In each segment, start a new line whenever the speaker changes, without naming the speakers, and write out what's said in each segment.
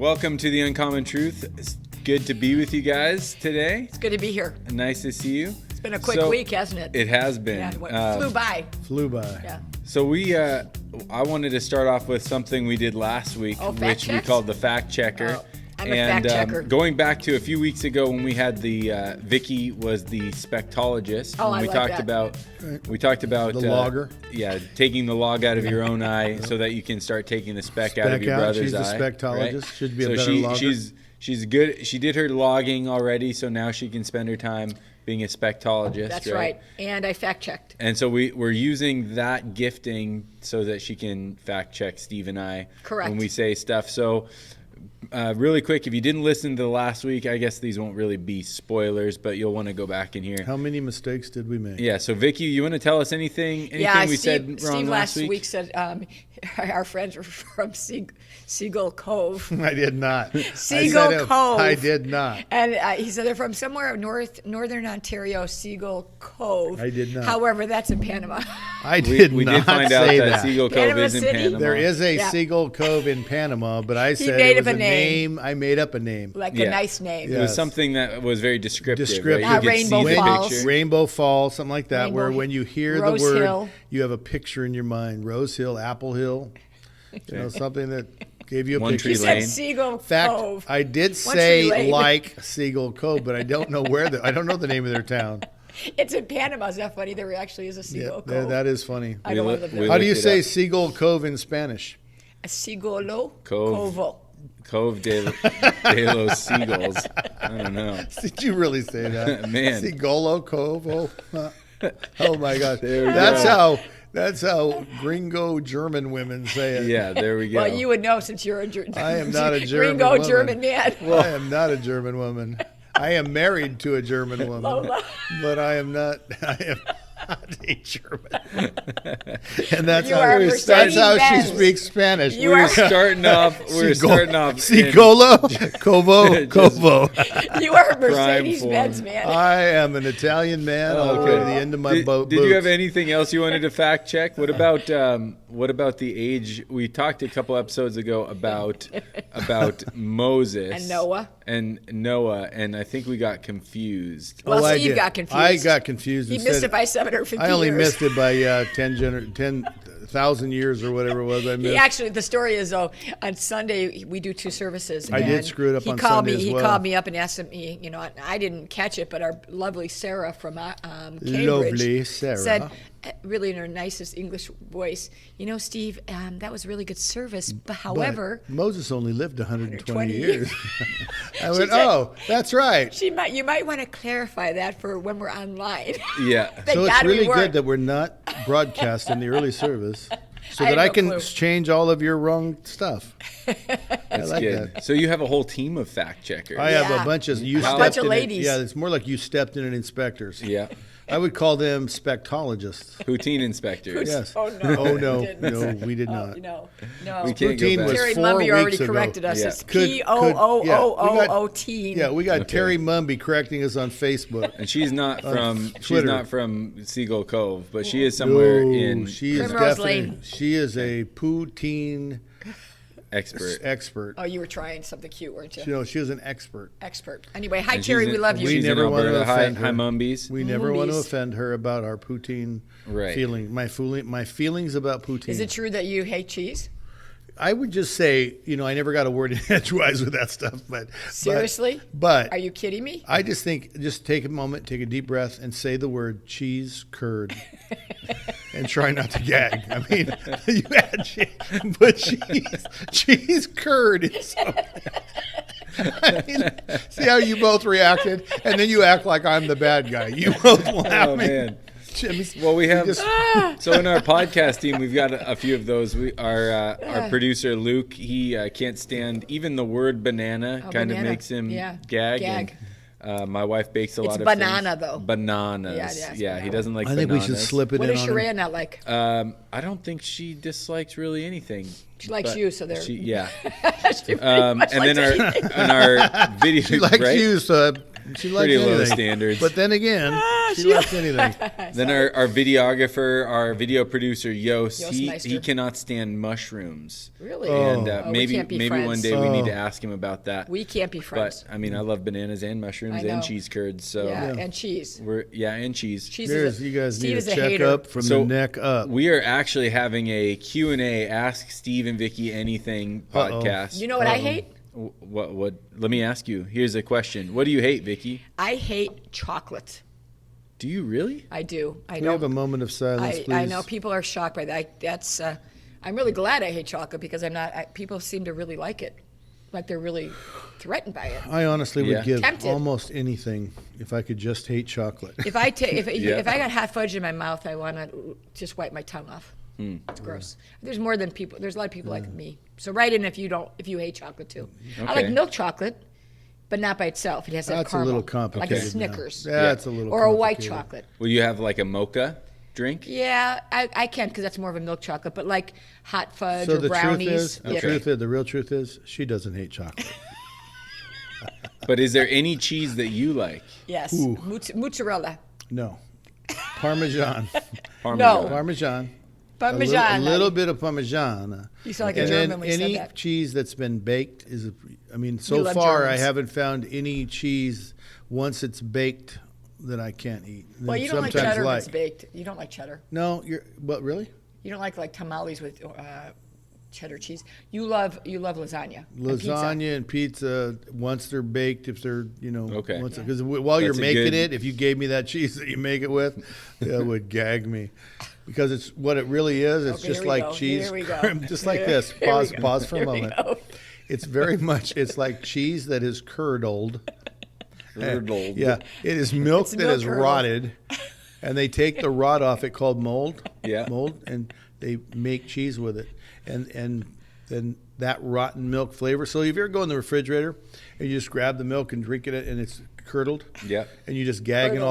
Welcome to The Uncommon Truth. It's good to be with you guys today.
It's good to be here.
Nice to see you.
It's been a quick week, hasn't it?
It has been.
Yeah, flew by.
Flew by.
Yeah.
So I wanted to start off with something we did last week, which we called the fact checker.
Oh, I'm a fact checker.
Going back to a few weeks ago when we had the Vicki was the spectologist.
Oh,
and we
I like
talked
that.
about we talked about
The logger.
Yeah, taking the log out of your own eye so that you can start taking the speck out of your brother's
She's
eye.
the spectologist.
Right?
Should be a better logger.
She's good. She did her logging already, so now she can spend her time being a spectologist.
That's right. And I fact checked.
And so we're using that gifting so that she can fact check Steve and I when we say stuff. So really quick, if you didn't listen to the last week, I guess these won't really be spoilers, but you'll want to go back and hear.
How many mistakes did we make?
Yeah, so Vicki, you want to tell us anything we said wrong
Steve
last week?
said our friends were from Seagull Cove.
I did not.
Seagull Cove.
I did not.
And he said they're from somewhere northern Ontario, Seagull Cove.
I did not.
However, that's in Panama.
I did
we
not
did find out
say
that
that.
Seagull Cove
Panama
is in
City?
Panama.
There is a
Yeah.
Seagull Cove in Panama, but I said
made
it was
up a
a
name.
I made up a name.
Like
Yeah.
a nice name.
It
Yeah.
was
Yes.
something that was very descriptive.
Descriptive.
Right? You could
Rainbow
see the
Falls.
picture.
Rainbow Falls, something like that, where
Rainbow-
when you hear
Rose
the word,
Hill.
you have a picture in your mind. Rose Hill, Apple Hill, something that gave you a
One
picture.
Tree
He said
Lane.
Seagull
Fact,
Cove.
I did
One Tree
say
Lane.
like Seagull Cove, but I don't know I don't know the name of their town.
It's in Panama. Is that funny? There actually is a Seagull Cove.
That is funny.
I don't
We
want to live
li-
there.
we
How do you
looked it
say
up.
Seagull Cove in Spanish?
A Seagullo
Cove.
Covo.
Cove de los Seagulls. I don't know.
Did you really say that?
Man.
Seagullo Cove. Oh my gosh.
There we
That's how gringo German women say it.
Yeah, there we go.
Well, you would know since you're a German.
I am not a German
Gringo
woman.
German man.
I am not a German woman. I am married to a German woman,
Lola.
but I am not a German. And that's
You
how,
are
that's how she
Mercedes-Benz.
speaks Spanish.
You
we're
are-
starting off. We're starting off. in-
Sigolo, Covo, Covo.
You are a Mercedes-Benz
form.
man.
I am an Italian man. I'll go to the end of my boat.
Did you have anything else you wanted to fact check? What about the age? We talked a couple episodes ago about Moses
And Noah.
and I think we got confused.
Well,
I
Steve
did.
got confused.
I got confused.
He
and
missed
said-
it by 750
I only
years.
missed it by 10,000 years or whatever it was. I missed.
He actually, the story is though, on Sunday we do two services.
I did
and
screw it up
he
on
called
Sunday
me.
as
He
well.
called me up and asked me. I didn't catch it, but our lovely Sarah from Cambridge
Lovely Sarah.
said, really in her nicest English voice, Steve, that was a really good service. But however,
But Moses only lived 120
120
years. I went,
said-
oh, that's right.
you might want to clarify that for when we're online.
Yeah.
Thank
So it's
God we
really
weren't.
good that we're not broadcast in the early service so
I had
that I
no
can
clue.
change all of your wrong stuff.
That's
like
good.
that.
So you have a whole team of fact checkers.
I have
Yeah.
a bunch of
bunch of
in it.
ladies.
Yeah, it's more like you stepped in and inspectors.
Yeah.
I would call them spectologists.
Poutine inspectors.
Yes.
Oh, no.
Oh, no.
We didn't.
No, we did not.
No.
We can't go
Poutine
back.
was
Terry
4
Mumby already
weeks ago.
corrected us.
Yeah.
It's
Could-
P-O-O-O-O-O-Teen.
Yeah, we got
Okay.
Terry Mumby correcting us on Facebook.
And she's not from
Twitter.
Seagull Cove, but she is somewhere in
she is
Primrose
definitely
Lane.
she is a poutine
expert.
expert.
Oh, you were trying something cute, weren't you?
She was an expert.
Expert. Anyway, hi
And
Terry,
she's
we
in-
love you.
We
She's
never
in
want to
Alberta.
offend
Hi,
her.
Mumbies.
We never want to
Movies.
offend her about our poutine
Right.
feeling. My feelings about poutine.
Is it true that you hate cheese?
I would just say, I never got a word in edgewise with that stuff. But
Seriously?
But
Are you kidding me?
I just think, just take a moment, take a deep breath, and say the word cheese curd, and try not to gag. I mean, you add cheese, but cheese curd is something. I mean, see how you both reacted, and then you act like I'm the bad guy. You both laugh.
Oh man. Well, we have so in our podcast team, we've got a few of those. Our producer Luke, he can't stand even the word banana. Kind of
banana.
makes him
Yeah.
gag. And, my wife bakes a lot of
banana,
things.
though.
Bananas.
Yeah,
Yeah, he doesn't like
I
bananas.
think we should slip it
What
in
does
on him.
Sharia not like?
I don't think she dislikes really anything.
She likes
but
you, so there.
Yeah.
She pretty much
And then
likes
our video,
She likes
right?
you, so she likes
Pretty low
anything.
standards.
But then again, She likes anything.
Then our videographer, our video producer, Yost, he
Meister.
cannot stand mushrooms.
Really?
And
we
maybe
can't be
one
friends.
day we need to ask him about that.
We can't be friends.
But I mean, I love bananas and mushrooms and cheese curds. So
and cheese.
and cheese.
You guys
Steve
need
is
a
a hater.
checkup from the neck up.
We are actually having a Q&A, Ask Steve and Vicki Anything podcast.
You know what I hate?
What? Let me ask you. Here's a question. What do you hate, Vicki?
I hate chocolate.
Do you really?
I do. I
Can we
don't.
have a moment of silence, please?
I know people are shocked by that. I'm really glad I hate chocolate because I'm not. People seem to really like it, like they're really threatened by it.
I honestly would give
Tempted.
almost anything if I could just hate chocolate.
If I got hot fudge in my mouth, I want to just wipe my tongue off. It's gross. There's more than people. There's a lot of people like me. So write in if you hate chocolate too.
Okay.
I like milk chocolate, but not by itself. It has that
That's
caramel,
a little complicated.
like a Snickers,
That's a little
or a white
complicated.
chocolate.
Will you have like a mocha drink?
Yeah, I can because that's more of a milk chocolate. But like hot fudge
So
or
the
brownies.
the real truth is, she doesn't hate chocolate.
But is there any cheese that you like?
Yes,
Ooh.
mozzarella.
No, Parmesan.
No.
Parmesan.
Parmesan.
A little bit of Parmesan.
You sound like a
and
German
then
when you said
any
that.
cheese that's been baked is, so
love
far I
Germans.
haven't found any cheese once it's baked that I can't eat.
Well, you don't like
Sometimes
cheddar when it's baked. You don't like cheddar.
No, really?
You don't like tamales with cheddar cheese. You love lasagna. and pizza.
Lasagna and pizza once they're baked, if they're
Okay.
because while you're
That's a
making
good-
it, if you gave me that cheese that you make it with, that would gag me. Because it's what it really is. It's
Okay,
just
here we
like
go.
cheese,
Here we go.
just like
Here-
this.
here we go.
Pause for a
Here we
moment.
go.
It's very much. It's like cheese that is curdled.
Curdled.
Yeah, it is milk
It's
that
milk
is
curdled.
rotted, and they take the rot off it called mold.
Yeah.
Mold, and they make cheese with it, and then that rotten milk flavor. So if you ever go in the refrigerator and you just grab the milk and drink it, and it's curdled.
Yeah.
And you just gagging
Curdled.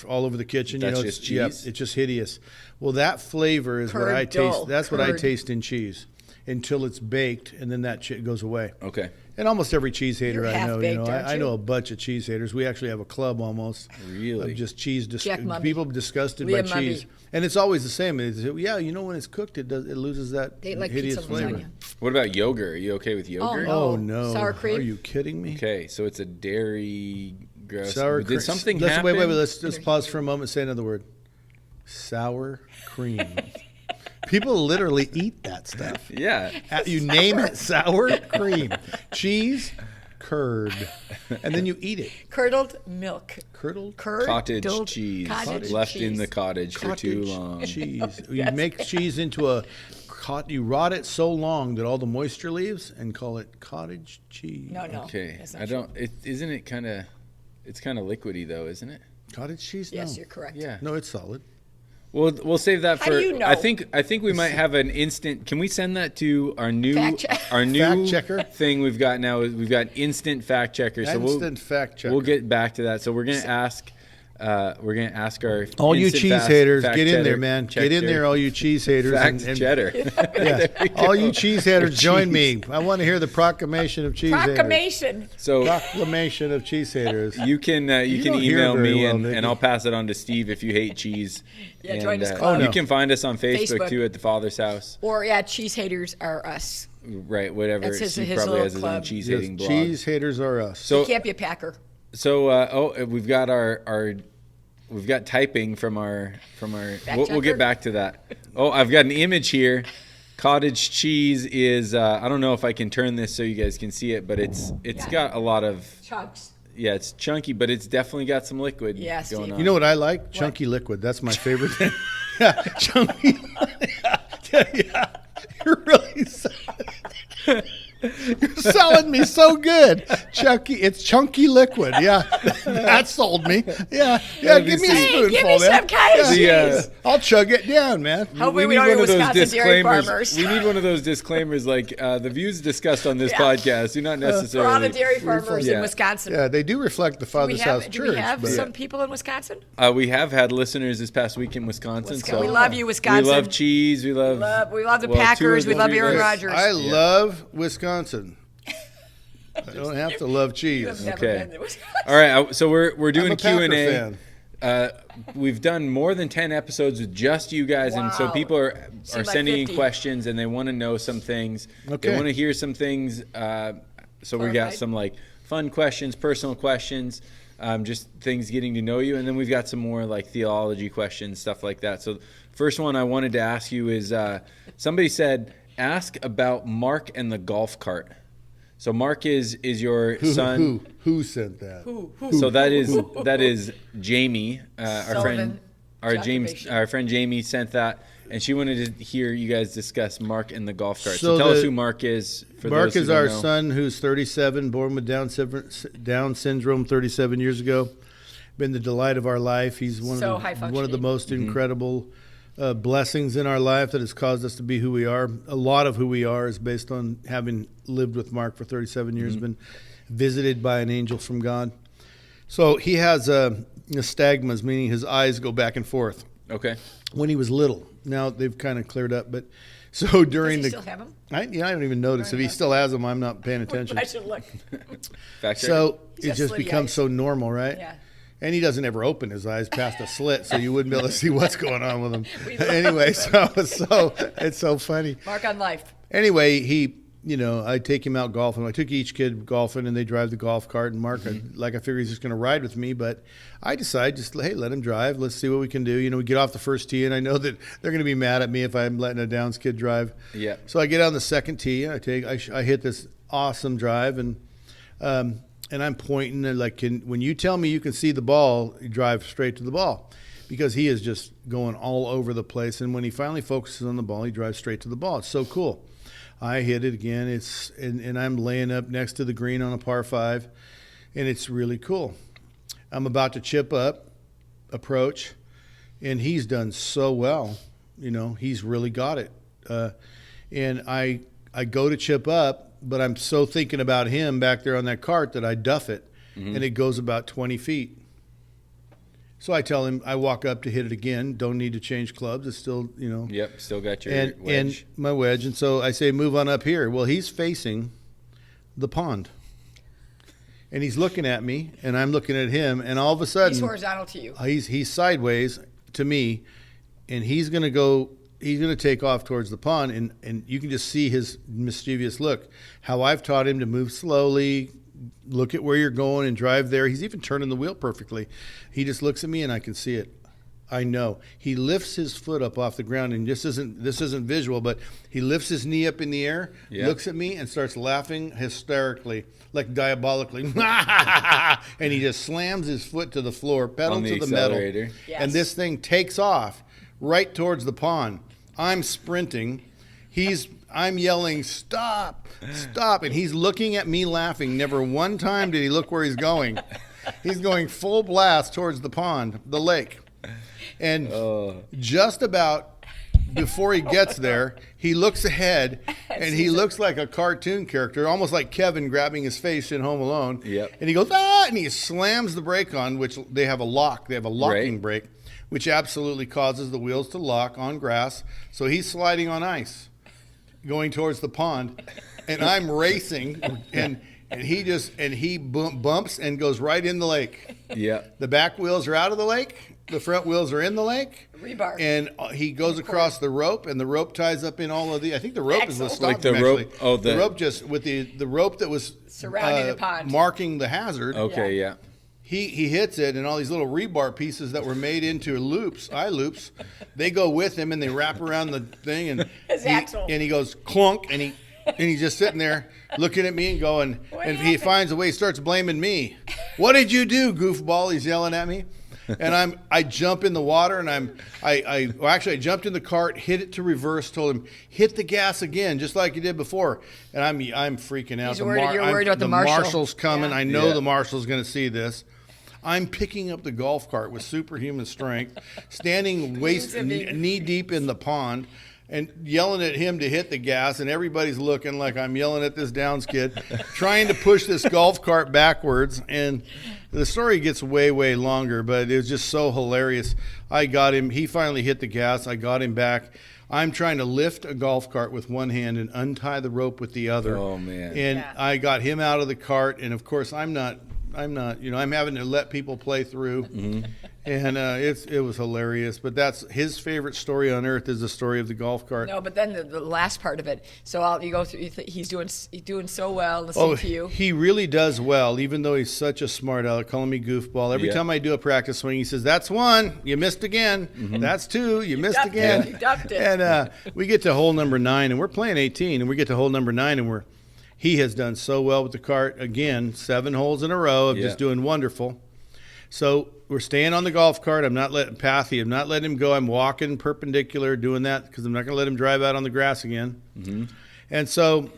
all over the kitchen.
That's
it's,
just cheese?
it's just hideous. Well, that flavor is what I
Curdle.
taste. That's what I
Curd.
taste in cheese until it's baked, and then that shit goes away.
Okay.
And almost every cheese hater
You're
I know,
half-baked, aren't
I
you?
know a bunch of cheese haters. We actually have a club almost.
Really?
Of just cheese.
Jack Mummy.
People disgusted
Leah
by
Mummy.
cheese, and it's always the same. It's, when it's cooked, it loses that
They like
hideous
pizza
flavor.
lasagna.
What about yogurt? Are you okay with yogurt?
no.
Oh no!
Sour cream?
Are you kidding me?
Okay, so it's a dairy gross.
Sour cream.
Did something
Let's,
happen?
Wait. Let's just pause for a moment. Say another word. Sour cream. People literally eat that stuff.
Yeah.
You name it, sour cream, cheese, curd, and then you eat it.
Curdled milk.
Curdled
Cottage cheese
cottage
left in
cheese.
the cottage for too
cottage
long.
cheese. You make cheese into you rot it so long that all the moisture leaves and call it cottage cheese.
No.
Okay,
that's not
I
true.
don't. Isn't it kind of? It's kind of liquidy though, isn't it?
Cottage cheese?
Yes,
No.
you're correct.
Yeah.
No, it's solid.
We'll save that
How
for.
do you know?
I think we might have an instant. Can we send that to our new
Fact checker?
thing we've got now? We've got instant fact checker. So
Instant fact checker.
We'll get back to that. So we're gonna ask. Our
all you
instant
cheese haters,
fact
get in
cheddar
there, man. Get in
checker.
there, all you cheese haters.
Fact cheddar.
Yeah. All you cheese haters, join me. I want to hear the proclamation of cheese haters.
Proclamation.
So
Proclamation of cheese haters.
you can
don't hear
email
very
me
well,
and
Vicki.
I'll pass it on to Steve if you hate cheese.
Yeah,
and,
join his club.
You can find us on Facebook,
Facebook.
too at the Father's House.
Or cheese haters are us.
Right, whatever.
That's his
Steve
little
probably has his own
club.
cheese
Yes,
hating blog.
cheese haters are us.
So
You can't be a Packer.
we've got we've got typing from our we'll
checker?
get back to that. Oh, I've got an image here. Cottage cheese is I don't know if I can turn this so you guys can see it, but it's got a lot of
Chunks.
it's chunky, but it's definitely got some liquid
Yeah,
going
Steve.
on.
You know what I like? Chunky liquid. That's my favorite thing. Yeah, chunky. Yeah. You're really you're selling me so good. Chunky. It's chunky liquid. Yeah, that sold me. Yeah. Give me a
Hey,
spoonful,
give me
man.
some cottage
Yeah.
cheese.
I'll chug it down, man.
Hopefully we don't have Wisconsin dairy farmers.
We need one of those disclaimers, like the views discussed on this
Yeah.
podcast do not
For all the
necessarily.
dairy farmers
Yeah.
in Wisconsin.
Yeah, they do reflect the Father's House
Do
Church.
we have
but
some people in Wisconsin?
We have had listeners this past week in Wisconsin. So
We love you, Wisconsin.
We love cheese. We love
the
well,
Packers.
two
We
of the
love
three
Aaron
guys.
Rodgers.
I love Wisconsin. I don't have to love cheese.
I've never
Okay.
been to Wisconsin.
All right, so we're
I'm
doing
a Packer
Q&A.
fan.
We've done more than 10 episodes with just you guys, and so people are sending in questions, and they want to know some things.
Okay.
They want to hear some things. So we got some like fun questions, personal questions, just things getting to know you, and then we've got some more like theology questions, stuff like that. So first one I wanted to ask you is somebody said, ask about Mark and the golf cart. So Mark is your son.
Who sent that?
Who?
So that is Jamie, our friend. Our friend Jamie sent that, and she wanted to hear you guys discuss Mark and the golf cart. So tell us who Mark is.
Mark is our son, who's 37, born with Down syndrome 37 years ago. Been the delight of our life. He's one of the most incredible blessings in our life that has caused us to be who we are. A lot of who we are is based on having lived with Mark for 37 years, been visited by an angel from God. So he has nystagmus, meaning his eyes go back and forth.
Okay.
When he was little. Now they've kind of cleared up, but so during
Does he still have them?
I don't even notice. If he still has them, I'm not paying attention.
I should look.
So it just becomes so normal, right?
Yeah.
And he doesn't ever open his eyes past a slit, so you wouldn't be able to see what's going on with him. Anyway, so it's so funny.
Mark on life.
Anyway, I take him out golfing. I took each kid golfing, and they drive the golf cart. And Mark, I figure he's just going to ride with me, but I decide hey, let him drive. Let's see what we can do. We get off the first tee, and I know that they're going to be mad at me if I'm letting a Downs kid drive.
Yeah.
So I get on the second tee, and I hit this awesome drive, and I'm pointing, and when you tell me you can see the ball, you drive straight to the ball, because he is just going all over the place. And when he finally focuses on the ball, he drives straight to the ball. It's so cool. I hit it again. And I'm laying up next to the green on a par 5, and it's really cool. I'm about to chip up, approach, and he's done so well. He's really got it. And I go to chip up, but I'm so thinking about him back there on that cart that I duff it, and it goes about 20 feet. So I tell him, I walk up to hit it again. Don't need to change clubs. It's still,
Yep, still got your wedge.
And my wedge. And so I say, move on up here. Well, he's facing the pond. And he's looking at me, and I'm looking at him, and all of a sudden...
He's horizontal to you.
He's sideways to me, and he's going to take off towards the pond, and you can just see his mischievous look. How I've taught him to move slowly, look at where you're going and drive there. He's even turning the wheel perfectly. He just looks at me, and I can see it. I know. He lifts his foot up off the ground, and this isn't visual, but he lifts his knee up in the air, looks at me, and starts laughing hysterically, like diabolically. And he just slams his foot to the floor, pedal to the metal.
Yes.
And this thing takes off right towards the pond. I'm sprinting. I'm yelling, stop, stop. And he's looking at me laughing. Never one time did he look where he's going. He's going full blast towards the pond, the lake. And just about before he gets there, he looks ahead, and he looks like a cartoon character, almost like Kevin grabbing his face in Home Alone.
Yep.
And he goes, and he slams the brake on, which they have a lock. They have a locking brake, which absolutely causes the wheels to lock on grass. So he's sliding on ice, going towards the pond, and I'm racing, and he bumps and goes right in the lake.
Yeah.
The back wheels are out of the lake. The front wheels are in the lake.
Rebar.
And he goes across the rope, and the rope ties up in all of the. I think the rope is what stopped him,
rope. Oh,
the rope just with the rope that was
surrounding the pond,
marking the hazard.
Okay, yeah.
He hits it, and all these little rebar pieces that were made into eye loops, they go with him, and they wrap around the thing, and he goes clunk, and he's just sitting there looking at me and going, he finds a way, he starts blaming me. What did you do, goofball? He's yelling at me. And I jump in the water, and I jumped in the cart, hit it to reverse, told him, hit the gas again, just like you did before. And I'm freaking out.
You're worried about the marshal.
Marshal's coming. Yeah. I know the marshal's going to see this. I'm picking up the golf cart with superhuman strength, standing knee deep in the pond, and yelling at him to hit the gas, and everybody's looking like I'm yelling at this Downs kid, trying to push this golf cart backwards. And the story gets way, way longer, but it was just so hilarious. I got him. He finally hit the gas. I got him back. I'm trying to lift a golf cart with one hand and untie the rope with the other.
Oh, man.
And I got him out of the cart, and of course I'm not, I'm having to let people play through. Mm-hmm. And it was hilarious. But that's his favorite story on earth is the story of the golf cart.
No, but then the last part of it. So you go through. He's doing so well. Listening to you.
He really does well, even though he's such a smart aleck, calling me goofball. Every time I do a practice swing, he says, "That's one, you missed again. That's two, you missed again."
You ducked it.
And we get to hole number 9, and we're playing 18, and we get to hole number 9, and he has done so well with the cart again, 7 holes in a row of just doing wonderful. So we're staying on the golf cart. I'm not letting him go. I'm walking perpendicular, doing that because I'm not going to let him drive out on the grass again. And so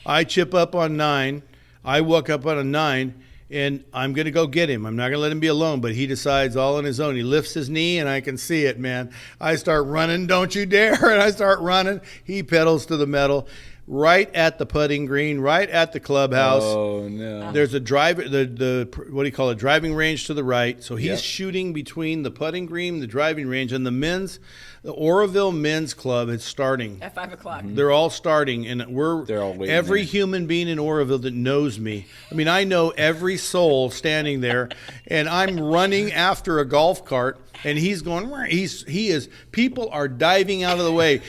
I chip up on 9. I walk up on a 9, and I'm going to go get him. I'm not going to let him be alone, but he decides all on his own. He lifts his knee, and I can see it, man. I start running, don't you dare, and I start running. He pedals to the metal. Right at the putting green, right at the clubhouse.
Oh no!
There's a what do you call it? Driving range to the right. So he's shooting between the putting green, the driving range, and the Oroville Men's Club is starting
at 5:00.
They're all starting, and
they're all waiting
every
there.
human being in Oroville that knows me. I mean, I know every soul standing there, and I'm running after a golf cart. And he's going. He is. People are diving out of the way.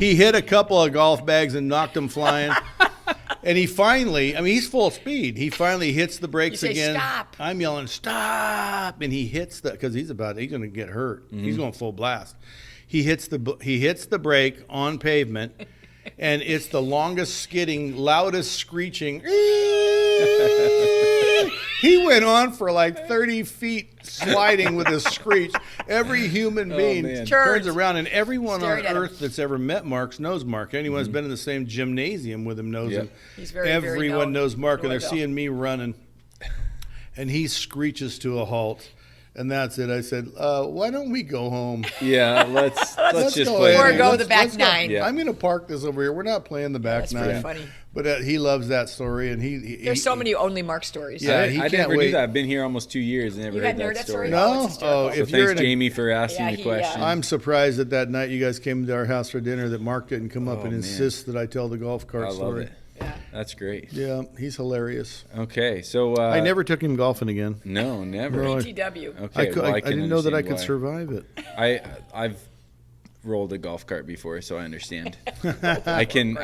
He hit a couple of golf bags and knocked them flying. And he finally, I mean, he's full speed. He finally hits the brakes
you say,
again.
Stop.
I'm yelling, stop! And he hits because he's going to get hurt. He's going full blast. He hits the brake on pavement, and it's the longest skidding, loudest screeching. He went on for like 30 feet sliding with a screech. Every human being turns around, and everyone on earth that's ever met Mark knows Mark. Anyone who's been in the same gymnasium with him knows him.
He's very,
everyone knows Mark, and they're
Louisville.
seeing me running. And he screeches to a halt. And that's it. I said, why don't we go home?
Yeah, let's just
go
play.
ahead.
Or go the back
Let's go.
9.
Yeah.
I'm going to park this over here. We're not playing the back
That's
9.
pretty funny.
But he loves that story, and
There's so many only Mark stories.
Yeah,
I
can't
never
wait.
knew that. I've been here almost 2 years and never
You
heard
hadn't heard
that
that
story.
story?
No.
Oh, it's hysterical.
If
So
you're
thanks,
in a,
Jamie, for asking the question.
I'm surprised that night you guys came to our house for dinner that Mark didn't come up and
man.
insist that I tell the golf cart
I love
story.
it.
Yeah.
That's great.
Yeah, he's hilarious.
Okay, so
I never took him golfing again.
No, never.
No,
TW.
Okay,
I
can
didn't know that I
understand
could
why.
survive it.
I've rolled a golf cart before, so I understand. I can.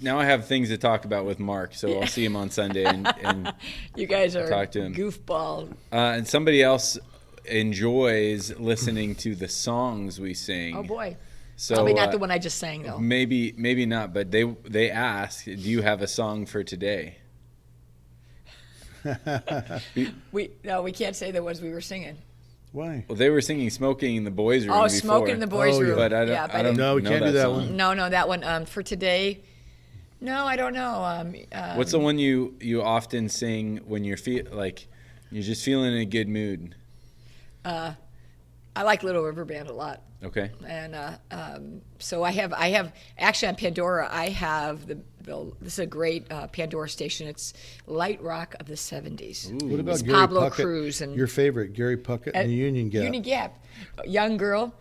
Now I have things to talk about with Mark, so I'll see him on Sunday and
You guys are
talk to him.
goofball.
And somebody else enjoys listening to the songs we sing.
Oh boy.
So
Probably not the one I just sang though.
Maybe not, but they asked, "Do you have a song for today?"
We can't say the ones we were singing.
Why?
Well, they were singing "Smoking in the Boys' Room."
Oh,
before.
Smoking in the Boys'
Oh, yeah.
Room.
But I don't.
Yeah,
I don't
No, we
know
can't do that
song.
one.
No, that one for today. No, I don't know.
What's the one you often sing when you're you're just feeling in a good mood?
I like Little River Band a lot.
Okay.
And so I have actually on Pandora I have this is a great Pandora station. It's light rock of the 70s.
What about
It's
Gary
Pablo
Puckett?
Cruz and
Your favorite, Gary Puckett and the Union Gap.
Union Gap, young girl,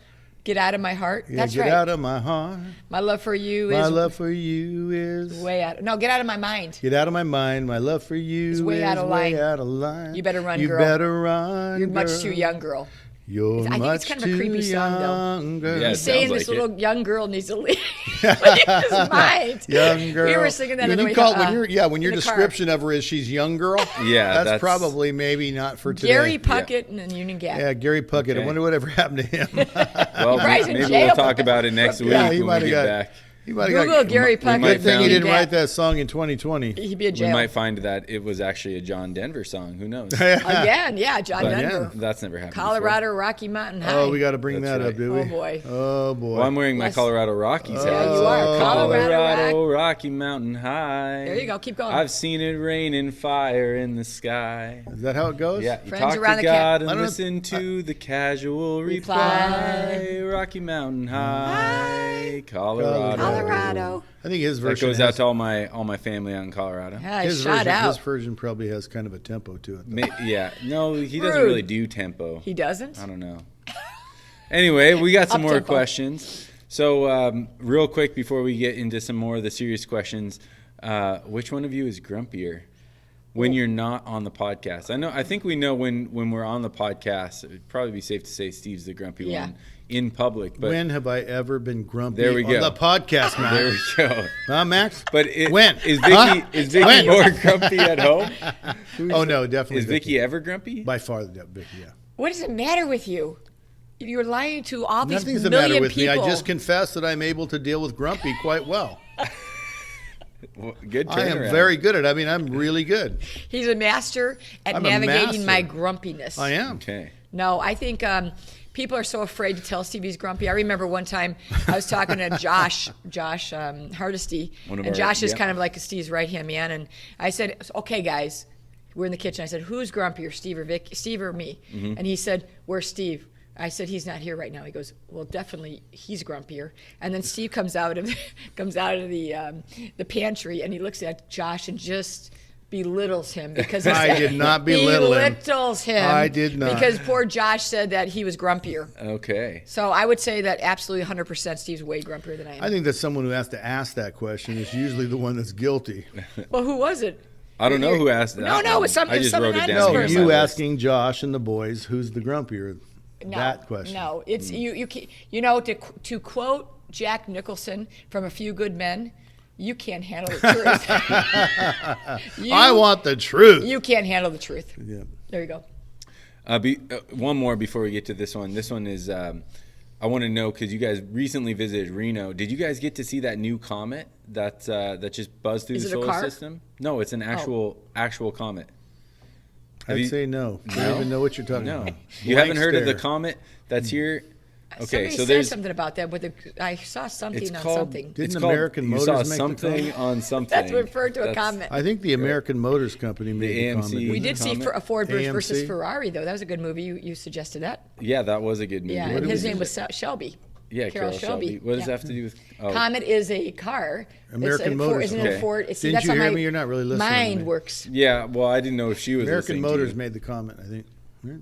get out of my heart.
Yeah,
That's
get
right.
out of my heart.
My love for you
My
is
love for you is
way out. No, get out of my mind.
Get out of my mind. My love for you is
way out of line.
way out of line.
You better run,
you
girl.
better run.
You're much
girl.
too young, girl.
You're
I think
much
it's kind of a
too
creepy song, though.
young, girl.
Yeah, it
He's saying
sounds
this
like
little young girl needs to leave his mind.
Young girl.
We were singing that
when
on the
you
way
call,
to,
when your
in the car.
description of her is she's young girl.
Yeah,
that's probably maybe not for today.
Gary Puckett and Union Gap.
Yeah, Gary Puckett.
Okay.
I wonder whatever happened to him.
Well,
Probably in
maybe
jail.
we'll talk about it next week
Yeah, he
when
might
we
have
get
got.
back.
He might have
Google
got.
Gary Puckett.
might
Good thing he
found-
didn't
Gap.
write that song in 2020.
He'd be in
We
jail.
might find that it was actually a John Denver song. Who knows?
Again, yeah, John
But
Denver.
that's never happened.
Colorado Rocky Mountain High.
Oh, we got to bring
That's
that
right.
up, do we?
Oh, boy.
Oh boy.
Well, I'm wearing my
Yes.
Colorado Rockies hat.
Yeah, you are. Colorado Rock.
Rocky Mountain High.
There you go. Keep going.
I've seen it rain and fire in the sky.
Is that how it goes?
Yeah, you
Friends
talk
around
to
the camp.
God
I
and
don't-
listen to the casual
Reply.
reply. Rocky Mountain High, Colorado.
Colorado.
I think his
That
version
goes
has,
out to all my family out in Colorado.
Yeah,
his
shout
version.
out.
His version probably has kind of a tempo to it. though.
Yeah, no, he doesn't
Rude.
really do tempo.
He doesn't?
I don't know. Anyway, we got some more
Up-tempo.
questions. So, real quick before we get into some more of the serious questions, which one of you is grumpier? when you're not on the podcast. I think we know when we're on the podcast, it'd probably be safe to say Steve's the grumpy one in public. But
when have I ever been grumpy
there we
on
go.
the podcast, Max?
There we go.
Huh, Max?
But
when?
Is Vicki more grumpy at home?
Oh, no, definitely.
Is Vicki ever grumpy?
By far, Vicki, yeah.
What does it matter with you? You're lying to all these
Nothing's the
million
matter with
people.
me. I just confess that I'm able to deal with grumpy quite well.
Well, good turnaround.
I am very good at it. I mean, I'm really good.
He's a master at
I'm a
navigating my
master.
grumpiness.
I am.
Okay.
No, I think people are so afraid to tell Steve he's grumpy. I remember one time I was talking to Josh Hardesty, and Josh is kind of like Steve's right-hand man. And I said, okay, guys, we're in the kitchen. I said, who's grumpier, Steve or me?
Mm-hmm.
And he said, where's Steve? I said, he's not here right now. He goes, well, definitely he's grumpier. And then Steve comes out of the pantry, and he looks at Josh and just belittles him because
I did not belittle him.
Belittles him.
I did not.
Because poor Josh said that he was grumpier.
Okay.
So I would say that absolutely 100% Steve's way grumpier than I am.
I think that someone who has to ask that question is usually the one that's guilty.
Well, who was it?
I don't know who asked that.
No,
one.
it's some-
I just
someone
wrote it
I
down.
know.
No,
here on my
you
list.
asking Josh and the boys who's the grumpier.
No,
that question.
No, it's you know, to quote Jack Nicholson from A Few Good Men, you can't handle the truth.
I want the truth.
You can't handle the truth.
Yeah.
There you go.
One more before we get to this one. This one is I want to know because you guys recently visited Reno. Did you guys get to see that new comet that just buzzed through
Is
the
it a
solar
car?
system? No, it's an actual comet.
I'd say no. I don't even know what you're talking
No,
about.
you
Blank
haven't heard of the
stare.
comet that's here. Okay,
Somebody
so
said
there's
something about that. I saw something
it's
on
called
something.
Didn't
it's called,
American
you
Motors
saw
make the
something
comet?
on something.
That's referred to a
That's-
comment.
I think the American Motors Company made
The
the
AMC.
comment.
We did see
Comment?
a Ford versus
AMC?
Ferrari, though. That was a good movie. You suggested that.
Yeah, that was a good movie.
Yeah,
What
and
did
his
we
name
do?
was Shelby.
Yeah, Carol Shelby. What does that have to do with? Oh,
Comet is a car.
American
It's
Motors.
Isn't it a
Okay.
Ford? See,
Didn't
that's
you
how
hear
my
me? You're not really listening to
mind
me.
works.
yeah. Well, I didn't know if she was
American
listening to
Motors
you.
made the comment, I think. Yeah.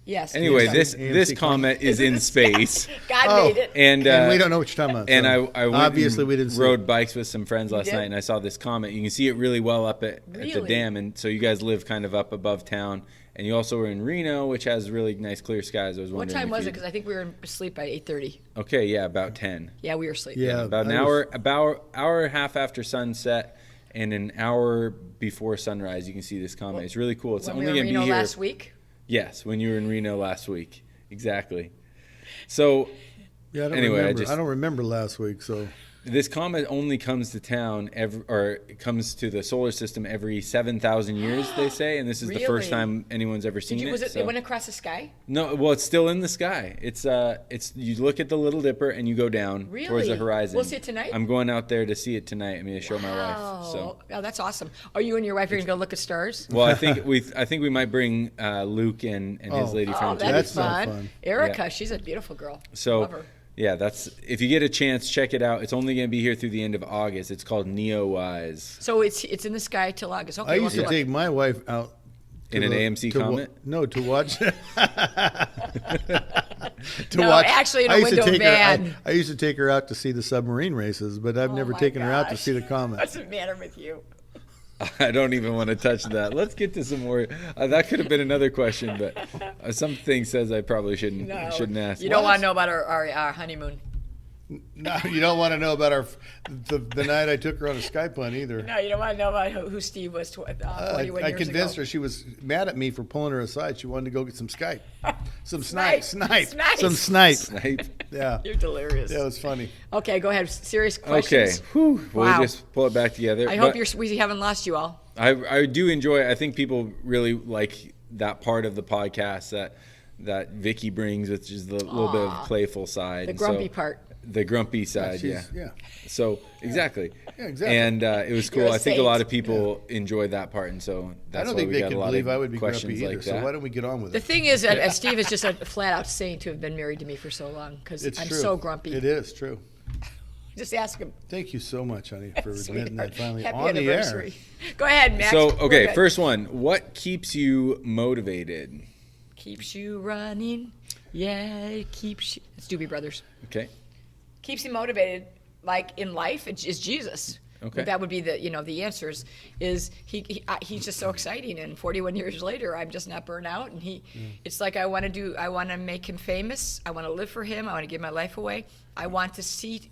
Yes.
Anyway,
yes.
this
AMC
comet is in space,
God
Oh.
made it.
and
we don't know what you're talking about.
And
so
I went
obviously
and
we didn't see
rode
it.
bikes with some friends last
did?
night, and I saw this comet. You can see it really well up at the
Really?
dam, and so you guys live kind of up above town, and you also were in Reno, which has really nice clear skies. I was
What
wondering.
time
if
was it?
you'd-
Because I think we were asleep by 8:30.
Okay, yeah, about 10.
Yeah, we were asleep.
Yeah,
About an
I
hour and a half after sunset, and an hour before sunrise. You can see this comet. It's really cool. It's
When
only
we were
going
in
to be
Reno
here.
last week.
Yes, when you were in Reno last week. Exactly. So
Yeah, I don't
Anyway,
remember. I don't remember last week, so
this comet only comes to town it comes to the solar system every 7,000 years, they say, and this is the first
Really?
time anyone's ever seen
Was it?
so-
It went across the sky.
No, well, it's still in the sky. It's you look at the Little Dipper and you go down towards the
Really?
horizon.
We'll see it tonight?
I'm going out there to see it tonight. I'm going to show my wife. So,
Oh, that's awesome. Are you and your wife are gonna go look at stars?
well, I think we might bring Luke and his
Oh.
lady
Oh,
friend too.
that'd be
That's not
fun.
fun.
Erica,
Yeah.
she's a beautiful girl.
So,
Love her.
yeah, if you get a chance, check it out. It's only going to be here through the end of August. It's called Neowise.
So it's in the sky till August. Okay,
I
we'll
used to
look.
take my wife out to
In an AMC
to wa-
Comet?
No, to watch. to
No, actually in a
I used to
window
take her.
van.
I used to take her out to see the submarine races, but I've
Oh
never
my
taken her out to
gosh.
see the comet.
What's the matter with you?
I don't even want to touch that. Let's get to some more. That could have been another question, but something says I probably shouldn't ask.
You don't want to know about our honeymoon.
No, you don't want to know about the night I took her on a Skype hunt either.
No, you don't want to know about who Steve was 41
I
years
convinced
ago.
her. She was mad at me for pulling her aside. She wanted to go get some Skype, some
Snipe.
snipe,
Snipe.
some snipe.
Snipe.
Yeah,
You're delirious.
yeah, it was funny.
Okay, go ahead. Serious
Okay.
questions.
Whew.
Wow.
We'll just pull it back together.
I
But
hope we haven't lost you all.
I do enjoy. I think people really like that part of the podcast that Vicki brings, which is the little bit of playful side.
The
And
grumpy
so-
part.
The grumpy side, yeah.
Yeah.
So exactly.
Yeah, exactly.
And it was cool.
You're a
I think a
saint.
lot of people enjoyed that part, and so that's
I don't
why
think
we
they
got
can
a lot
believe
of
I would be grumpy
questions
either.
like
So
that.
why don't we get on with
The
it?
thing is that Steve is just a flat out saint to have been married to me for so long because
It's
I'm
true.
so grumpy.
It is true.
Just ask him.
Thank you so much, honey, for admitting that finally
Happy
on the air.
anniversary. Go ahead, Max.
So
We're
okay,
good.
first one. What keeps you motivated?
Keeps you running. Yeah, it keeps you. It's Doobie Brothers.
Okay.
Keeps you motivated, like in life, is Jesus.
Okay.
That would be the answers. Is he's just so exciting, and 41 years later, I'm just not burnt out, and it's like I want to make him famous. I want to live for him. I want to give my life away. I want to see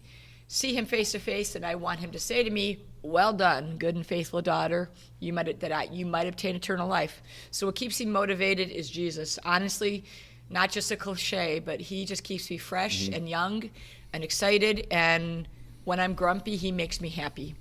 him face to face, and I want him to say to me, "Well done, good and faithful daughter. You might obtain eternal life." So what keeps me motivated is Jesus. Honestly, not just a cliche, but he just keeps me fresh and young and excited. And when I'm grumpy, he makes me happy.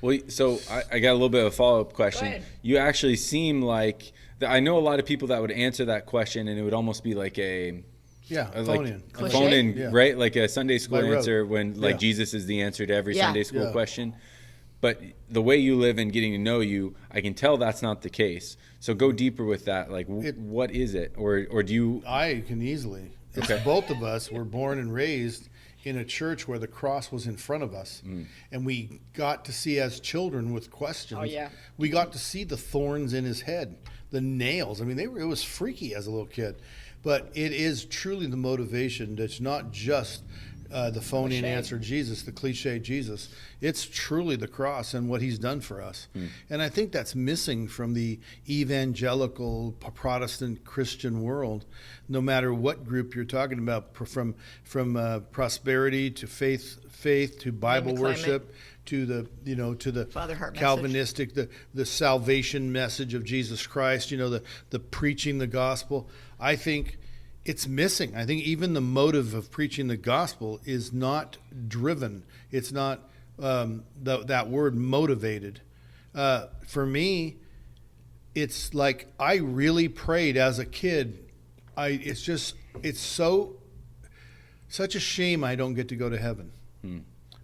Well, so I got a little bit of a follow-up question.
Go ahead.
You actually seem like I know a lot of people that would answer that question, and it would almost be like a phone in, right? Like a Sunday school answer when Jesus is the answer to every Sunday school question. But the way you live and getting to know you, I can tell that's not the case. So go deeper with that. Like, what is it? Or do you?
I can easily. Okay. Both of us were born and raised in a church where the cross was in front of us. And we got to see as children with questions.
Oh, yeah.
We got to see the thorns in his head, the nails. I mean, it was freaky as a little kid. But it is truly the motivation that's not just the phone-in answer Jesus, the cliche Jesus. It's truly the cross and what he's done for us. And I think that's missing from the evangelical Protestant Christian world, no matter what group you're talking about, from prosperity to faith to Bible worship to the
Father Heart
Calvinistic, the salvation message of Jesus Christ, the preaching the gospel. I think it's missing. I think even the motive of preaching the gospel is not driven. It's not that word motivated. For me, it's like I really prayed as a kid. It's such a shame I don't get to go to heaven